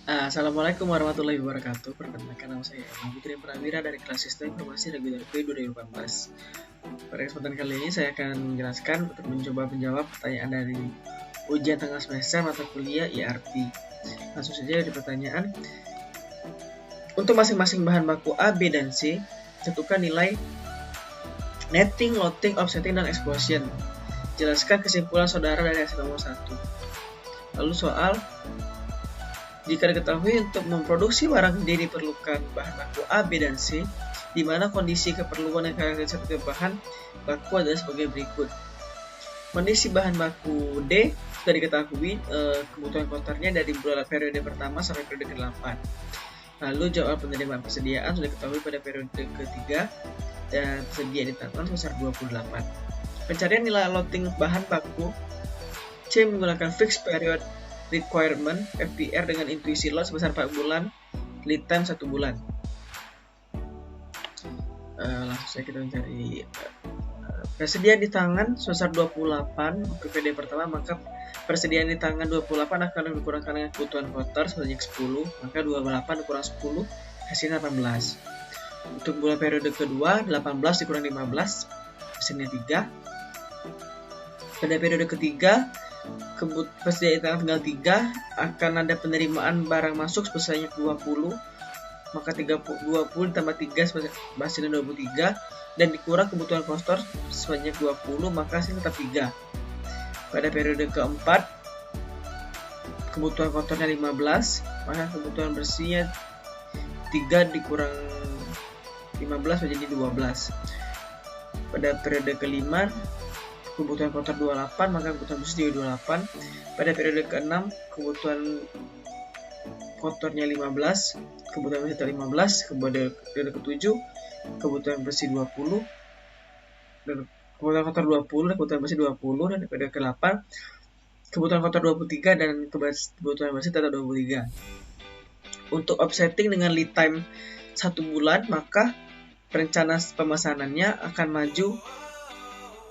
Assalamualaikum warahmatullahi wabarakatuh. Perkenalkan nama saya Putri Prawira dari kelas Sistem Informasi Reguler P 2018. Pada kesempatan kali ini saya akan menjelaskan untuk mencoba menjawab pertanyaan dari ujian tengah semester mata kuliah IRP. Langsung saja dari pertanyaan. Untuk masing-masing bahan baku A, B, dan C, tentukan nilai netting, loading, offsetting, dan explosion. Jelaskan kesimpulan saudara dari hasil nomor 1. Lalu soal, jika diketahui untuk memproduksi barang D diperlukan bahan baku A, B, dan C, di mana kondisi keperluan dan karakteristik bahan baku adalah sebagai berikut. Kondisi bahan baku D sudah diketahui kebutuhan kotornya dari bulan periode pertama sampai periode ke-8. Lalu jadwal penerimaan persediaan sudah diketahui pada periode ketiga dan tersedia di tangan sebesar 28. Pencarian nilai loading bahan baku C menggunakan fixed period requirement FPR dengan intuisi load sebesar 4 bulan, lead time 1 bulan. Langsung saja kita mencari persediaan di tangan sebesar 28 untuk PD pertama, maka persediaan di tangan 28 akan dikurangkan dengan kebutuhan kotor sebanyak 10, maka 28 dikurang 10 hasilnya 18. Untuk bulan periode kedua 18 dikurang 15 hasilnya 3. Pada periode ketiga persediaan di tangan tinggal 3, akan ada penerimaan barang masuk sebesarnya 20, maka 20 ditambah 3 hasilnya 23, dan dikurang kebutuhan kotor sebanyak 20, maka hasilnya tetap 3. Pada periode keempat kebutuhan kotornya 15, maka kebutuhan bersihnya 3 dikurang 15 menjadi 12. Pada periode kelima kebutuhan kotor 28, maka kebutuhan bersih juga 28. Pada periode ke-6 kebutuhan kotornya 15, kebutuhan bersih 15. Pada periode ke-7 kebutuhan bersih 20 dan kebutuhan kotor 20 dan kebutuhan bersih 20, dan pada ke-8 kebutuhan kotor 23 dan kebutuhan bersih tetap 23. Untuk offsetting dengan lead time 1 bulan, maka rencana pemesanannya akan maju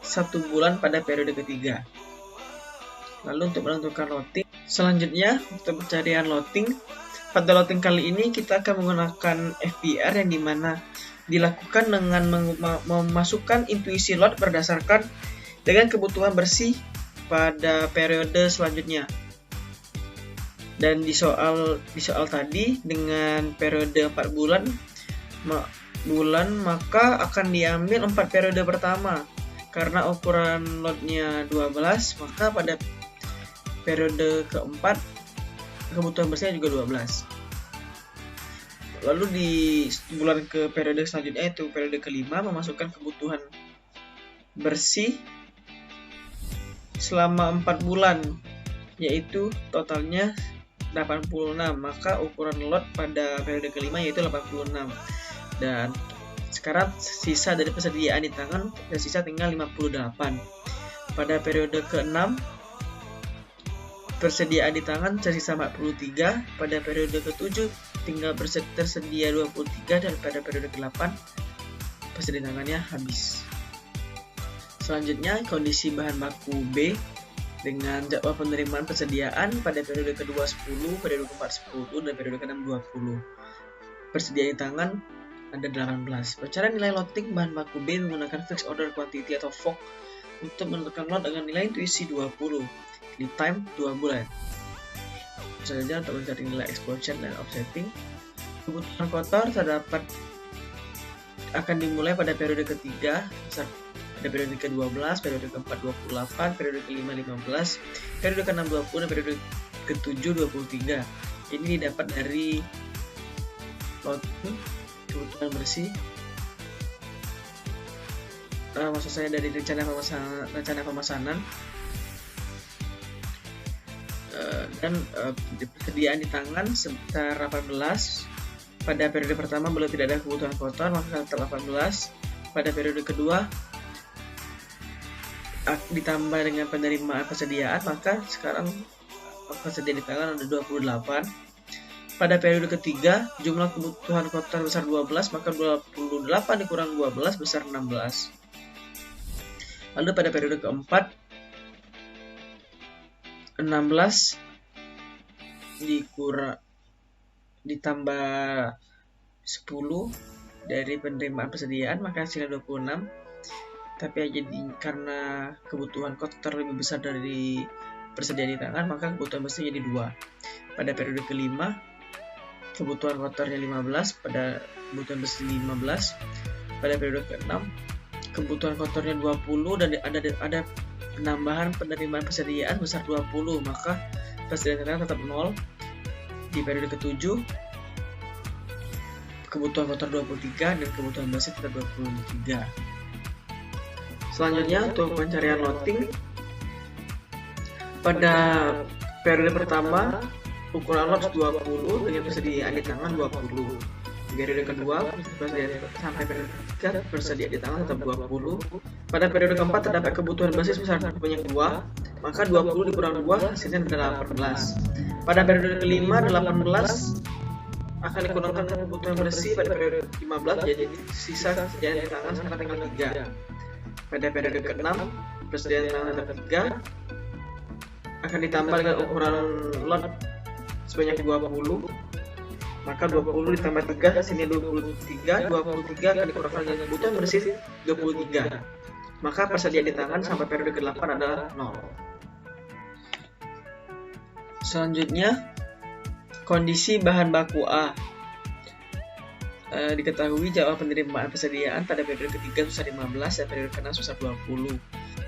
1 bulan pada periode ketiga. Lalu untuk menentukan loading, selanjutnya untuk pencarian loading, pada loading kali ini kita akan menggunakan FPR yang dimana dilakukan dengan memasukkan intuisi load berdasarkan dengan kebutuhan bersih pada periode selanjutnya. Dan di soal tadi dengan periode 4 bulan maka akan diambil 4 periode pertama. Karena ukuran loadnya 12, maka pada periode keempat kebutuhan bersihnya juga 12. Lalu di bulan ke periode selanjutnya, yaitu periode kelima, memasukkan kebutuhan bersih selama 4 bulan, yaitu totalnya 86. Maka ukuran load pada periode kelima yaitu 86. Dan sekarang sisa dari persediaan di tangan dan sisa tinggal 58. Pada periode ke-6 persediaan di tangan tersisa 43. Pada periode ke-7 tinggal tersedia 23, dan pada periode ke-8 persediaan tangannya habis. Selanjutnya kondisi bahan baku B dengan jadwal penerimaan persediaan pada periode kedua 10, periode keempat 10, dan periode ke-6 20. Persediaan di tangan ada 18. Pencarian nilai loading bahan baku B menggunakan fixed order quantity atau FOQ untuk menentukan load dengan nilai intuisi 20, lead time 2 bulan. Selanjutnya untuk mencari nilai explosion dan offsetting, kebutuhan kotor terdapat akan dimulai pada periode ketiga, pada periode ke-12, periode ke-4 28, periode ke-5 15, periode ke-6 20, dan periode ke-7 23. Ini didapat dari loading kebutuhan bersih, maksud saya dari rencana pemesanan dan persediaan di tangan sekitar 18. Pada periode pertama belum tidak ada kebutuhan kotor, maka tetap 18. Pada periode kedua ditambah dengan penerimaan persediaan, maka sekarang persediaan di tangan ada 28. Pada periode ketiga, jumlah kebutuhan kotor besar 12, maka 28 dikurang 12 besar 16. Lalu pada periode keempat, 16 dikurang ditambah 10 dari penerimaan persediaan, maka hasilnya 26. Tapi jadi karena kebutuhan kotor lebih besar dari persediaan di tangan, maka kebutuhan besi jadi 2. Pada periode kelima, kebutuhan kotornya 15, pada kebutuhan besi 15. Pada periode ke-6, kebutuhan kotornya 20 dan ada penambahan penerimaan persediaan besar 20, maka persediaan tangan tetap 0. Di periode ke-7, kebutuhan kotor 23 dan kebutuhan besi tetap 23. Selanjutnya untuk pencarian loading, pada periode pertama ukuran lot 20 dengan persediaan di tangan 20. Periode kedua sampai periode ketiga persediaan di tangan tetap 20. Pada periode keempat terdapat kebutuhan besi sebesar sebanyak 2, maka 20 dikurang 2 hasilnya 18. Pada periode kelima 18 akan dikurangkan kebutuhan besi pada periode 15, jadi sisa persediaan di tangan sekarang tinggal 3. Pada periode ke-6 persediaan di tangan tetap 3 akan ditambah dengan ukuran lot sebanyak 20, maka 20 ditambah 3 hasilnya 23. 23 akan dikurangkan dengan kebutuhan bersih 23, maka persediaan di tangan sampai periode ke-8 adalah 0. Selanjutnya kondisi bahan baku A. Diketahui jumlah penerimaan persediaan pada periode ketiga sebesar 15 dan periode ke-6 sebesar 20.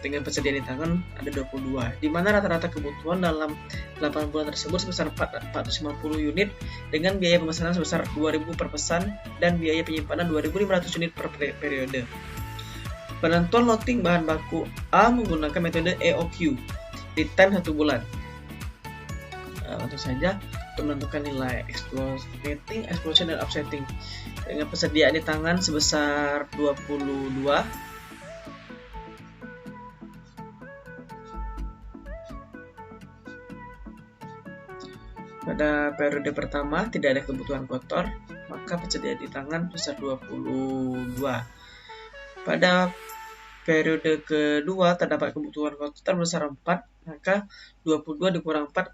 Dengan persediaan di tangan ada 22, di mana rata-rata kebutuhan dalam 8 bulan tersebut sebesar 450 unit dengan biaya pemesanan sebesar 2.000 per pesan dan biaya penyimpanan 2.500 unit per periode. Penentuan loading bahan baku A menggunakan metode EOQ, lead time 1 bulan. Langsung saja untuk menentukan nilai explosion dan offsetting. Dengan persediaan di tangan sebesar 22, pada periode pertama tidak ada kebutuhan kotor, maka persediaan di tangan sebesar 22. Pada periode kedua terdapat kebutuhan kotor besar 4, maka 22 dikurang 4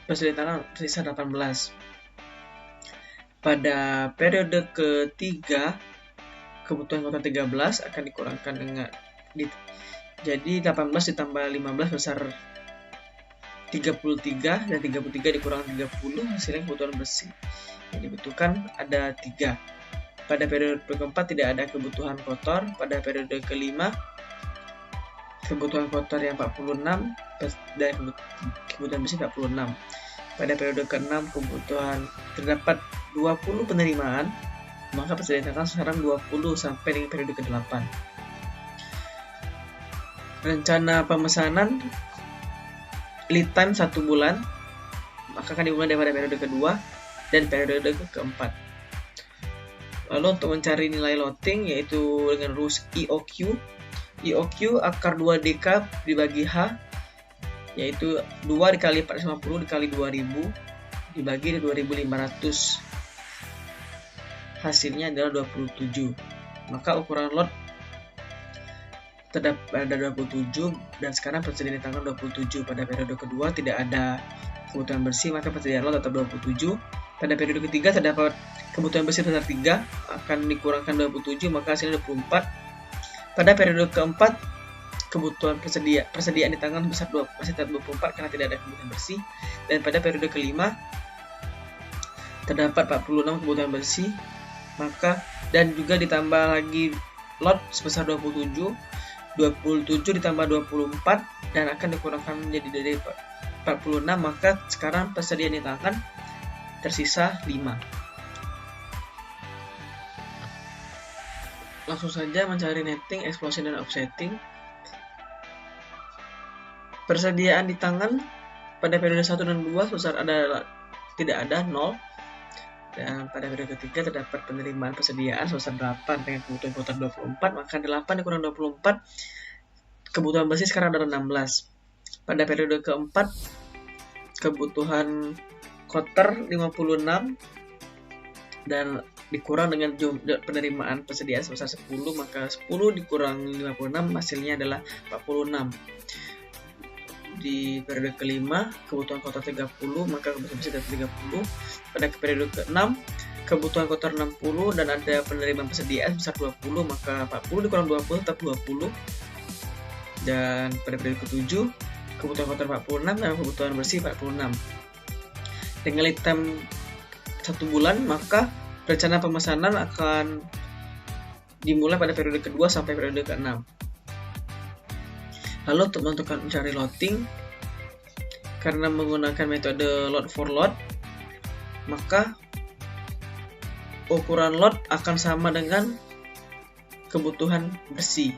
persediaan tangan tersisa 18. Pada periode ketiga kebutuhan kotor 13 akan dikurangkan dengan jadi 18 ditambah 15 besar 33 dan 33 dikurang 30 hasilnya kebutuhan bersih yang dibutuhkan ada 3. Pada periode keempat tidak ada kebutuhan kotor. Pada periode kelima kebutuhan kotor yang 46 dan kebutuhan bersih 46. Pada periode ke-6 kebutuhan terdapat 20 penerimaan, maka persediaan tangan sekarang 20 sampai dengan periode ke-8. Rencana pemesanan lead time 1 bulan, maka akan dimulai pada periode kedua dan periode keempat. Lalu untuk mencari nilai loading yaitu dengan rules EOQ. EOQ akar 2DK dibagi H, yaitu 2 dikali 450 dikali 2000 dibagi 2500, hasilnya adalah 27. Maka ukuran lot terdapat ada 27 dan sekarang persediaan di tangan 27. Pada periode kedua tidak ada kebutuhan bersih, maka persediaan lot tetap 27. Pada periode ketiga terdapat kebutuhan bersih sebesar 3, akan dikurangkan 27, maka hasilnya 24. Pada periode keempat kebutuhan persediaan di tangan besar masih tetap 24 karena tidak ada kebutuhan bersih. Dan pada periode kelima terdapat 46 kebutuhan bersih, maka dan juga ditambah lagi lot sebesar 27 ditambah 24 dan akan dikurangkan menjadi dari 46, maka sekarang persediaan di tangan tersisa 5. Langsung saja mencari netting, explosion, dan offsetting. Persediaan di tangan pada periode 1 dan 2 sebesar tidak ada 0. Dan pada periode ketiga terdapat penerimaan persediaan sebesar 8 dengan kebutuhan kotor 24, maka 8 dikurang 24 kebutuhan bersih sekarang ada 16. Pada periode keempat kebutuhan kotor 56 dan dikurang dengan penerimaan persediaan sebesar 10, maka 10 dikurang 56 hasilnya adalah 46. di periode kelima kebutuhan kotor 30, maka kebutuhan bersih 30. Pada periode ke-6 kebutuhan kotor 60 dan ada penerimaan persediaan besar 20, maka 40 dikurang 20 tetap 20. Dan pada periode ke-7 kebutuhan kotor 46 dan kebutuhan bersih 46. Dengan lead time 1 bulan, maka rencana pemesanan akan dimulai pada periode kedua sampai periode ke-6. Lalu untuk menentukan mencari loading, karena menggunakan metode load for load, maka ukuran load akan sama dengan kebutuhan bersih.